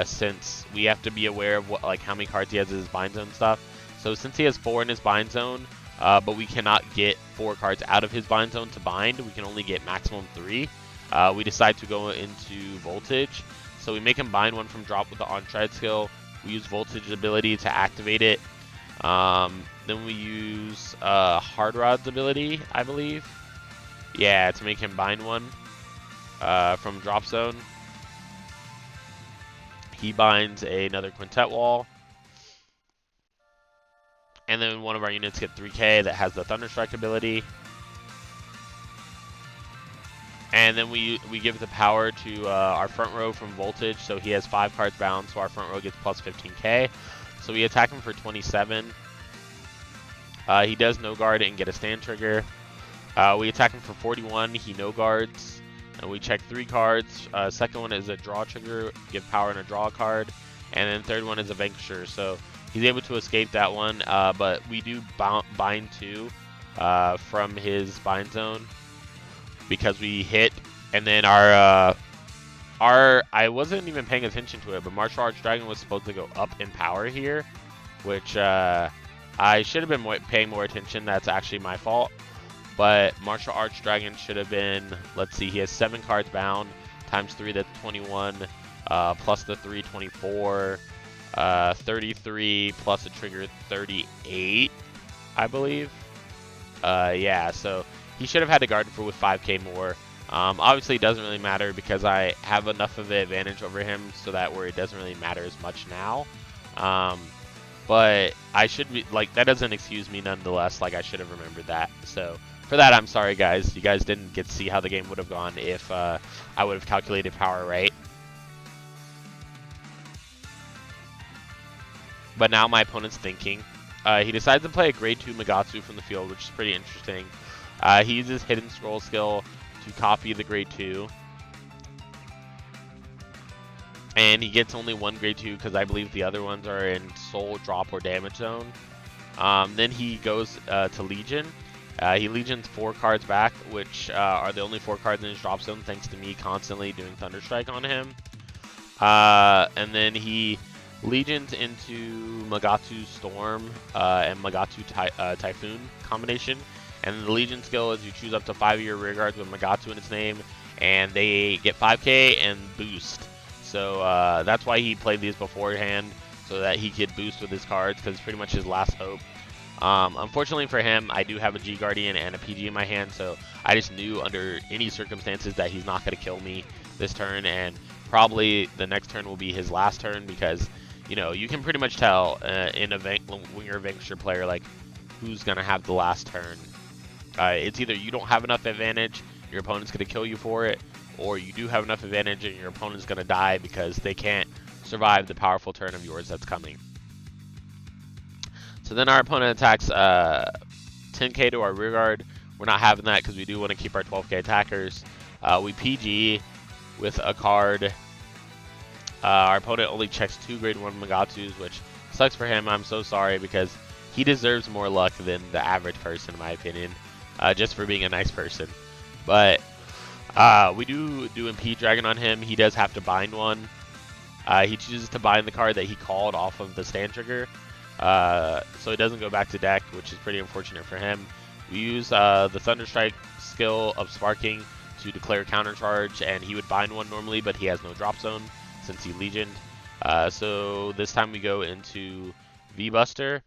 since we have to be aware of what, like, how many cards he has in his bind zone stuff. So since he has 4 in his bind zone, but we cannot get 4 cards out of his bind zone to bind, we can only get maximum 3. We decide to go into Voltage. So we make him bind 1 from drop with the on-stride skill. We use Voltage ability to activate it. Then we use Hard Rod's ability, I believe. Yeah, to make him bind 1 from drop zone. He binds another Quintet Wall. And then one of our units get 3k that has the Thunderstrike ability. And then we give the power to our front row from Voltage, so he has 5 cards bound, so our front row gets plus 15k. So we attack him for 27. He does no guard and get a stand trigger. We attack him for 41. He no guards, and we check 3 cards. Second one is a draw trigger, give power and a draw card, and then third one is a Vanquisher. So he's able to escape that one, but we do bind 2 from his bind zone because we hit. And then our I wasn't even paying attention to it, but Martial Arts Dragon was supposed to go up in power here, which I should have been paying more attention. That's actually my fault. But Martial Arts Dragon should have been, let's see, he has 7 cards bound, times 3, that's 21, plus the 3, 24, 33, plus a trigger, 38, I believe. Yeah, so he should have had to guard for with 5k more. Obviously, it doesn't really matter because I have enough of an advantage over him so that where it doesn't really matter as much now. But I should be, like, that doesn't excuse me nonetheless. Like, I should have remembered that. So for that, I'm sorry, guys. You guys didn't get to see how the game would have gone if I would have calculated power right. But now my opponent's thinking. He decides to play a grade 2 Magatsu from the field, which is pretty interesting. He uses Hidden Scroll skill to copy the grade 2. And he gets only 1 grade 2 because I believe the other ones are in soul, drop, or damage zone. Then he goes to Legion. He Legions 4 cards back, which are the only 4 cards in his drop zone thanks to me constantly doing Thunderstrike on him. And then he Legions into Magatsu Storm and Magatsu Typhoon combination. And the Legion skill is you choose up to 5 of your rear guards with Magatsu in its name, and they get 5k and boost. So that's why he played these beforehand, so that he could boost with his cards, because it's pretty much his last hope. Unfortunately for him, I do have a G-Guardian and a PG in my hand, so I just knew under any circumstances that he's not going to kill me this turn, and probably the next turn will be his last turn, because, you know, you can pretty much tell when you're a Vanquisher player, like, who's going to have the last turn. It's either you don't have enough advantage, your opponent's going to kill you for it, or you do have enough advantage and your opponent's going to die because they can't survive the powerful turn of yours that's coming. So then our opponent attacks 10k to our rear guard. We're not having that because we do want to keep our 12k attackers. We PG with a card. Our opponent only checks 2 grade 1 Magatsus, which sucks for him. I'm so sorry because he deserves more luck than the average person, in my opinion, just for being a nice person. But we do Impede Dragon on him. He does have to bind 1. He chooses to bind the card that he called off of the stand trigger, so it doesn't go back to deck, which is pretty unfortunate for him. We use the Thunderstrike skill of Sparking to declare counter charge, and he would bind 1 normally, but he has no drop zone since he Legioned. So this time we go into V-Buster.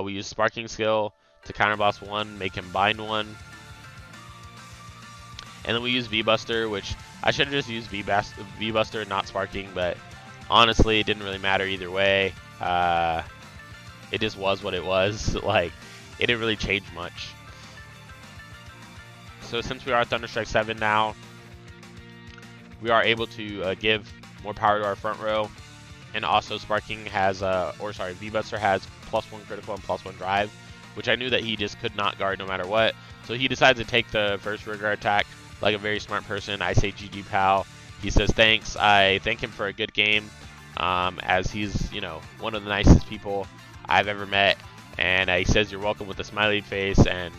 We use Sparking skill to counterboss 1, make him bind 1. And then we use V-Buster, which I should have just used V-Buster, not Sparking, but honestly, it didn't really matter either way. It just was what it was. Like, it didn't really change much. So since we are Thunderstrike 7 now, we are able to give more power to our front row. And also Sparking has, V-Buster has +1 critical and +1 drive, which I knew that he just could not guard no matter what. So he decides to take the first rear guard attack like a very smart person. I say GG pal. He says thanks. I thank him for a good game. as he's, you know, one of the nicest people I've ever met. And he says you're welcome with a smiley face. And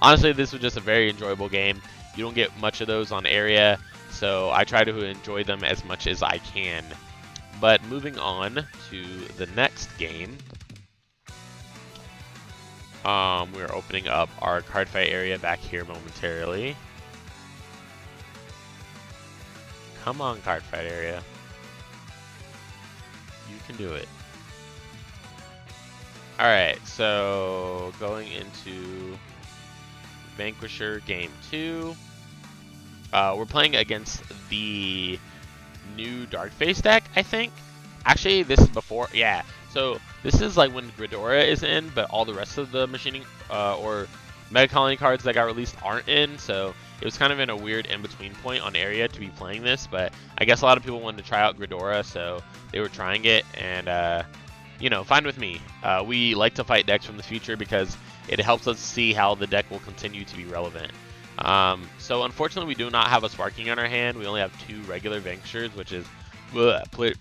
honestly, this was just a very enjoyable game. You don't get much of those on area, so I try to enjoy them as much as I can. But moving on to the next game, we're opening up our card fight area back here momentarily. Come on, card fight area. You can do it. Alright, so going into Vanquisher Game 2. We're playing against the new Darkface deck, I think. Actually, this is before, yeah. So this is like when Ghidorah is in, but all the rest of the machining or Mega Colony cards that got released aren't in. So it was kind of in a weird in-between point on area to be playing this. But I guess a lot of people wanted to try out Ghidorah, so they were trying it, and you know, fine with me. We like to fight decks from the future because it helps us see how the deck will continue to be relevant. So unfortunately, we do not have a Sparking on our hand. We only have 2 regular Vanquishers, which is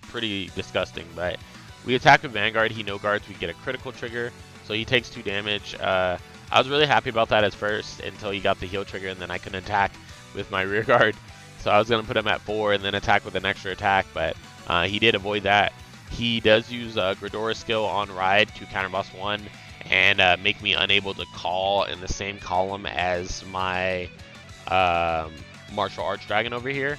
pretty disgusting. But we attack with Vanguard. He no guards. We get a critical trigger, so he takes 2 damage. I was really happy about that at first until he got the heal trigger, and then I couldn't attack with my rear guard. So I was going to put him at 4 and then attack with an extra attack, but he did avoid that. He does use Ghidorah's skill on Ride to counter boss 1 and make me unable to call in the same column as my Martial Arts Dragon over here.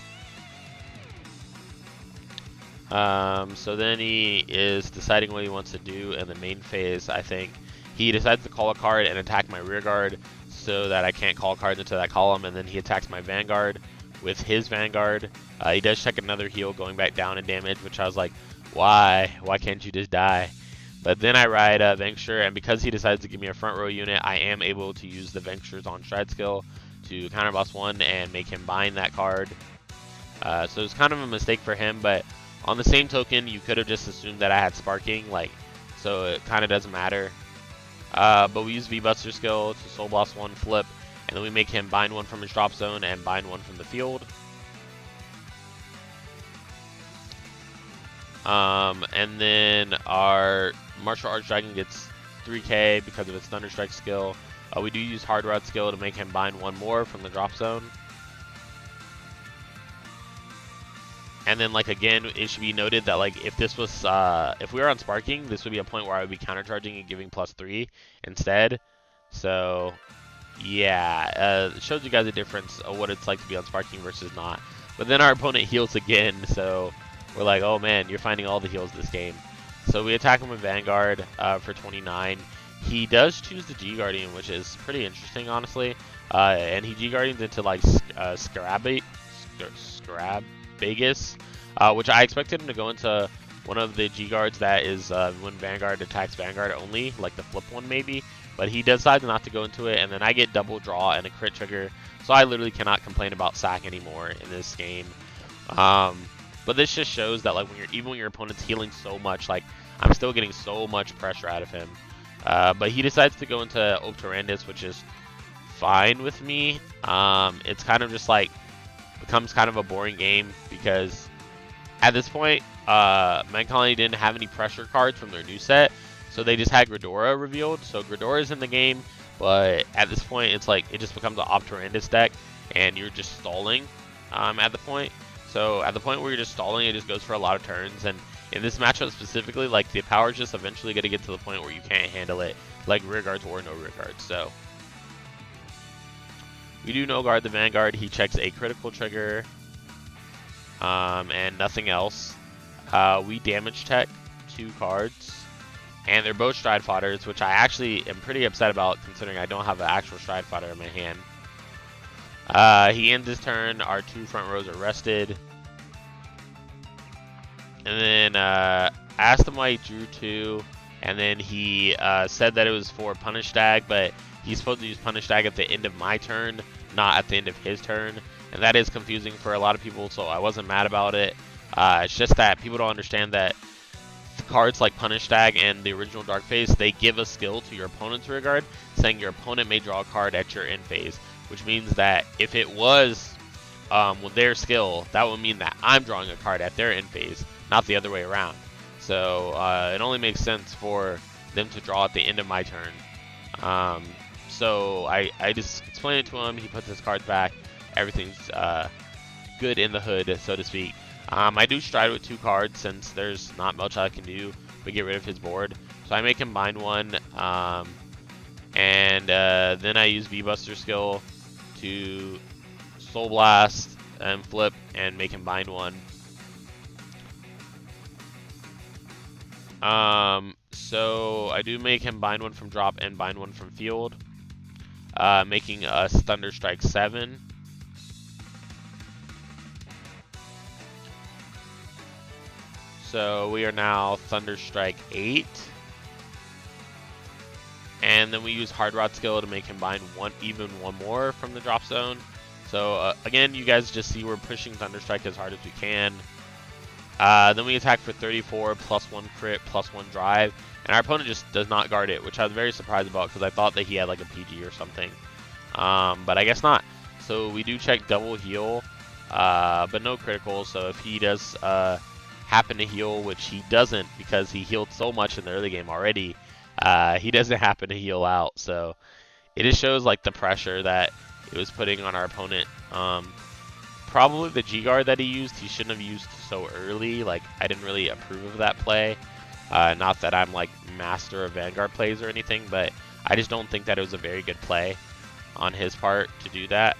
So then he is deciding what he wants to do in the main phase. I think he decides to call a card and attack my rear guard so that I can't call cards into that column, and then he attacks my Vanguard with his Vanguard. He does check another heal going back down in damage, which I was like, why can't you just die? But then I ride Vanquisher, and because he decides to give me a front row unit, I am able to use the Vanquisher's on stride skill to counter boss 1 and make him bind that card. So it's kind of a mistake for him, but on the same token, you could have just assumed that I had Sparking, like, so it kind of doesn't matter. But we use V-Buster skill to Soul Blast 1, flip, and then we make him bind 1 from his drop zone and bind 1 from the field. And then our Martial Arts Dragon gets 3k because of its Thunderstrike skill. We do use Hard Rod skill to make him bind 1 more from the drop zone. And then, like, again, it should be noted that, like, if this was, if we were on Sparking, this would be a point where I would be countercharging and giving +3 instead. So, yeah, it shows you guys a difference of what it's like to be on Sparking versus not. But then our opponent heals again, so we're like, oh man, you're finding all the heals this game. So we attack him with Vanguard for 29. He does choose the G-Guardian, which is pretty interesting, honestly. And he G-Guardians into, like, Scarabagus, which I expected him to go into one of the G-Guards that is when Vanguard attacks Vanguard only, like the flip one maybe. But he decided not to go into it, and then I get double draw and a crit trigger. So I literally cannot complain about sack anymore in this game. But this just shows that, like, even when your opponent's healing so much, like, I'm still getting so much pressure out of him. But he decides to go into Obturandus, which is fine with me. It's kind of just like becomes kind of a boring game because at this point, Mega Colony didn't have any pressure cards from their new set, so they just had Ghidorah revealed. So Ghidorah is in the game, but at this point, it's like it just becomes an Obturandus deck, and you're just stalling at the point. So at the point where you're just stalling, it just goes for a lot of turns. And in this matchup specifically, like, the power is just eventually going to get to the point where you can't handle it, like rear guards or no rear guards. So we do no guard the Vanguard. He checks a critical trigger and nothing else. We damage tech 2 cards, and they're both stride fodders, which I actually am pretty upset about considering I don't have an actual stride fodder in my hand. He ends his turn. Our 2 front rows are rested. And then I asked him why he drew 2, and then he said that it was for Punish Dag, but he's supposed to use Punish Dag at the end of my turn, not at the end of his turn. And that is confusing for a lot of people, so I wasn't mad about it. It's just that people don't understand that cards like Punish Dag and the original Dark Phase, they give a skill to your opponent's rear guard, saying your opponent may draw a card at your end phase, which means that if it was with their skill, that would mean that I'm drawing a card at their end phase. not the other way around. So it only makes sense for them to draw at the end of my turn. So I just explain it to him. He puts his cards back. Everything's good in the hood, so to speak. I do stride with 2 cards since there's not much I can do but get rid of his board. So I make him bind 1, and then I use V-Buster skill to Soul Blast and flip and make him bind 1. So I do make him bind 1 from drop and bind 1 from field, making us Thunderstrike 7. So we are now Thunderstrike 8. And then we use Hard Rod skill to make him bind even one more from the drop zone. So again, you guys just see we're pushing Thunderstrike as hard as we can. Then we attack for 34, +1 crit, +1 drive. And our opponent just does not guard it, which I was very surprised about because I thought that he had like a PG or something. But I guess not. So we do check double heal, but no critical. So if he does happen to heal, which he doesn't because he healed so much in the early game already, he doesn't happen to heal out. So it just shows like the pressure that it was putting on our opponent. Probably the G-Guard that he used, he shouldn't have used so early. Like, I didn't really approve of that play. Not that I'm like master of Vanguard plays or anything, but I just don't think that it was a very good play on his part to do that.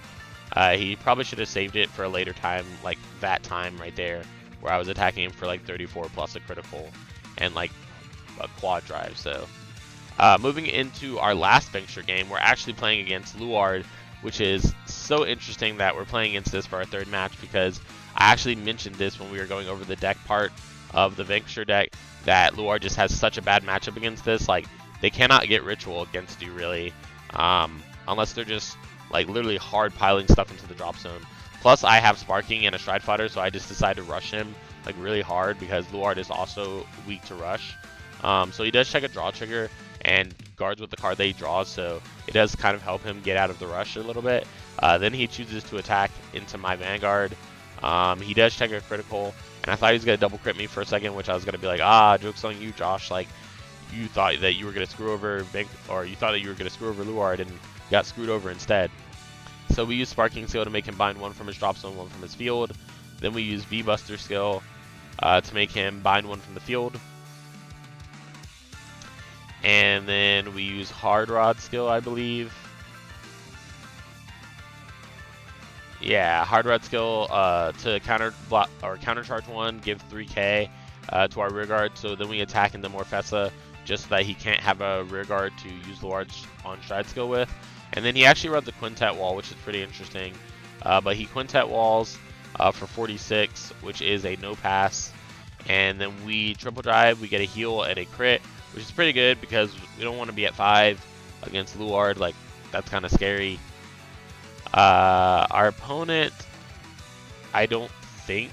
He probably should have saved it for a later time, like that time right there, where I was attacking him for like 34 plus a critical and like a quad drive. So moving into our last Vanquisher game, we're actually playing against Luard, which is so interesting that we're playing against this for our 3rd match, because I actually mentioned this when we were going over the deck part of the Vanquisher deck, that Luard just has such a bad matchup against this. Like, they cannot get Ritual against you, really, unless they're just like literally hard piling stuff into the drop zone. Plus, I have Sparking and a Stride Fighter, so I just decided to rush him like really hard because Luard is also weak to rush. So he does check a draw trigger and guards with the card that he draws, so it does kind of help him get out of the rush a little bit. Then he chooses to attack into my Vanguard. He does check a critical, and I thought he was going to double crit me for a second, which I was going to be like, joke's on you, Josh. Like, you thought that you were going to screw over Luard and got screwed over instead. So we use Sparking skill to make him bind 1 from his drop zone, 1 from his field. Then we use V-Buster skill to make him bind 1 from the field. And then we use Hard Rod skill, I believe. Yeah, Hard Rod skill to countercharge 1, give 3k to our rear guard. So then we attack into Morfessa just so that he can't have a rear guard to use Luard's on stride skill with. And then he actually runs the Quintet Wall, which is pretty interesting. But he Quintet Walls for 46, which is a no pass. And then we triple drive, we get a heal and a crit, which is pretty good because we don't want to be at 5 against Luard. Like, that's kind of scary. Our opponent, I don't think,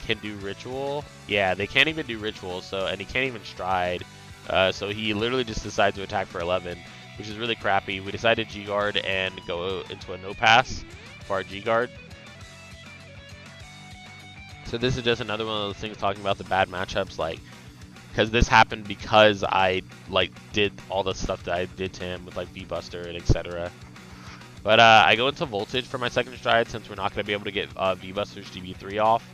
can do Ritual. Yeah, they can't even do Ritual, and he can't even stride. So he literally just decides to attack for 11, which is really crappy. We decided G-Guard and go into a no pass for our G-Guard. So this is just another one of those things talking about the bad matchups, like, because this happened because I like did all the stuff that I did to him with like V-Buster and etc. But I go into Voltage for my 2nd stride since we're not going to be able to get V-Buster's GB3 off.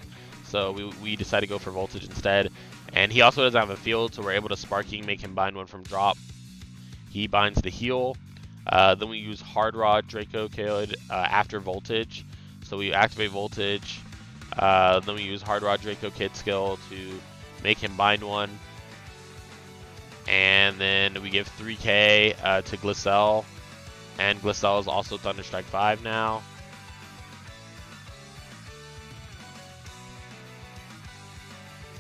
So we decided to go for Voltage instead. And he also doesn't have a field, so we're able to Sparking, make him bind 1 from drop. He binds the heal. Then we use Hard Rod Draco Kid after Voltage. So we activate Voltage. Then we use Hard Rod Draco Kid skill to make him bind 1. And then we give 3k to Glycel. And Glycel is also Thunderstrike 5 now.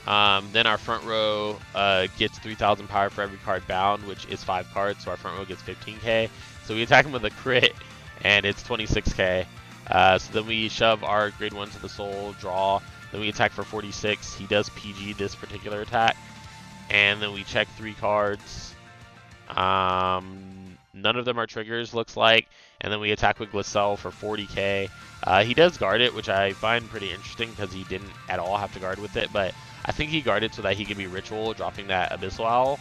Then our front row gets 3,000 power for every card bound, which is 5 cards, so our front row gets 15k. So we attack him with a crit, and it's 26k. So then we shove our grade 1 to the soul, draw. Then we attack for 46. He does PG this particular attack. And then we check 3 cards. None of them are triggers, looks like. And then we attack with Glycel for 40k. He does guard it, which I find pretty interesting because he didn't at all have to guard with it. But I think he guarded so that he could be Ritual, dropping that Abyssal Owl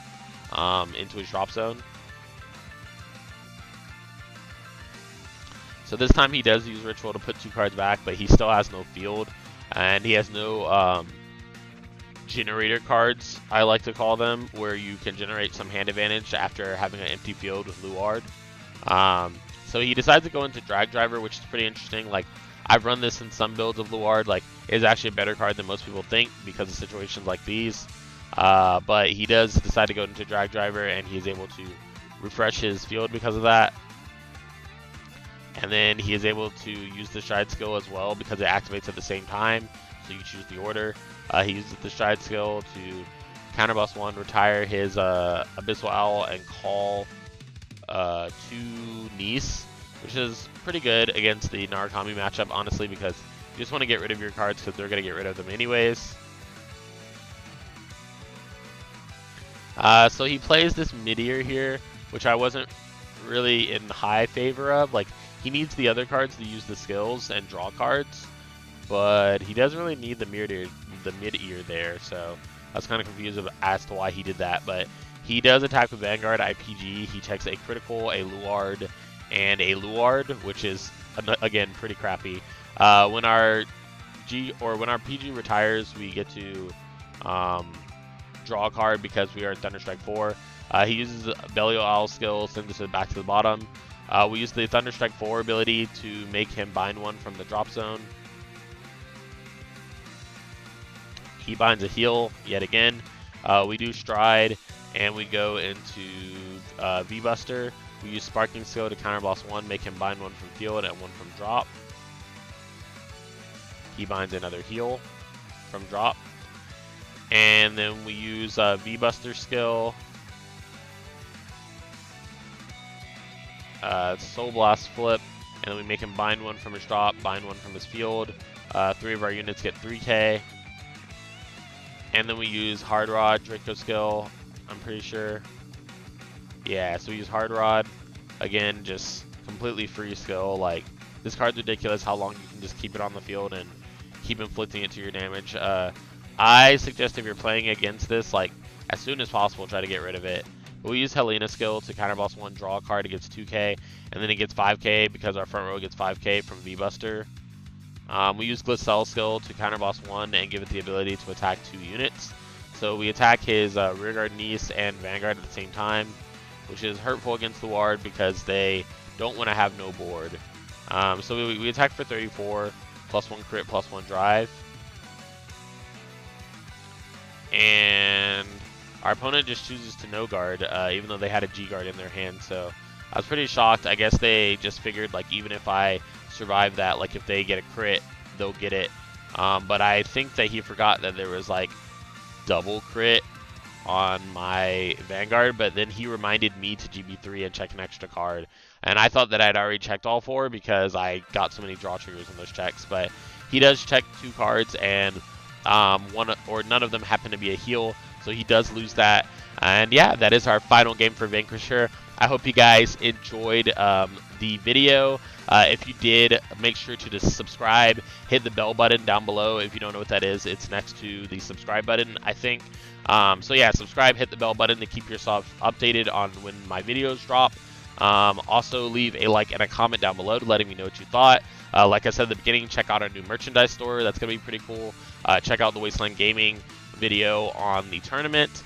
into his drop zone. So this time he does use Ritual to put 2 cards back, but he still has no field, and he has no generator cards, I like to call them, where you can generate some hand advantage after having an empty field with Luard. So he decides to go into Drag Driver, which is pretty interesting. Like, I've run this in some builds of Luard. Like, it's actually a better card than most people think because of situations like these. But he does decide to go into Drag Driver, and he's able to refresh his field because of that. And then he is able to use the Stride skill as well because it activates at the same time. So you choose the order. He uses the Stride skill to counterboss 1, retire his Abyssal Owl, and call 2 Nice, which is pretty good against the Narukami matchup, honestly, because you just want to get rid of your cards because they're going to get rid of them anyways. So he plays this Midear here, which I wasn't really in high favor of. Like, he needs the other cards to use the skills and draw cards, but he doesn't really need the mid-ear there, so I was kind of confused as to why he did that. But he does attack with Vanguard IPG. He checks a critical, a Luard, and a Luard, which is again pretty crappy. When our PG retires, we get to draw a card because we are Thunderstrike 4. He uses the Belial Owl skill, sends it back to the bottom. We use the Thunderstrike 4 ability to make him bind 1 from the drop zone. He binds a heal yet again. We do Stride, and we go into V-Buster. We use Sparking Skill to counterboss 1, make him bind 1 from field and 1 from drop. He binds another heal from drop. And then we use V-Buster skill. Soul Blast flip, and then we make him bind 1 from his drop, bind 1 from his field. 3 of our units get 3k. And then we use Hard Rod, Draco skill, I'm pretty sure. Yeah, so we use Hard Rod. Again, just completely free skill. Like, this card's ridiculous how long you can just keep it on the field and keep inflicting it to your damage. I suggest if you're playing against this, like, as soon as possible, try to get rid of it. But we use Helena skill to counterboss 1, draw a card, it gets 2k, and then it gets 5k because our front row gets 5k from V-Buster. We use Glycel skill to counterboss 1 and give it the ability to attack 2 units. So we attack his Rearguard Nice and Vanguard at the same time, which is hurtful against the Ward because they don't want to have no board. So we attack for 34, +1 crit, +1 drive. And our opponent just chooses to no guard, even though they had a G-Guard in their hand. So I was pretty shocked. I guess they just figured, like, even if I survive that, like, if they get a crit, they'll get it. But I think that he forgot that there was, like, double crit on my Vanguard, but then he reminded me to GB3 and check an extra card. And I thought that I'd already checked all 4 because I got so many draw triggers on those checks. But he does check 2 cards, and one or none of them happen to be a heal, so he does lose that. And yeah, that is our final game for Vanquisher. I hope you guys enjoyed the video. If you did, make sure to just subscribe, hit the bell button down below. If you don't know what that is, it's next to the subscribe button, I think. So yeah, subscribe, hit the bell button to keep yourself updated on when my videos drop. Also leave a like and a comment down below to letting me know what you thought. Like I said at the beginning, check out our new merchandise store. That's going to be pretty cool. Check out the Wasteland Gaming video on the tournament.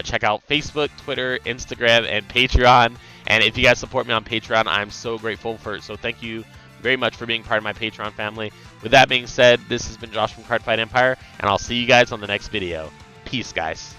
Check out Facebook, Twitter, Instagram, and Patreon. And if you guys support me on Patreon, I'm so grateful for it. So thank you very much for being part of my Patreon family. With that being said, this has been Josh from Cardfight Empire, and I'll see you guys on the next video. Peace, guys.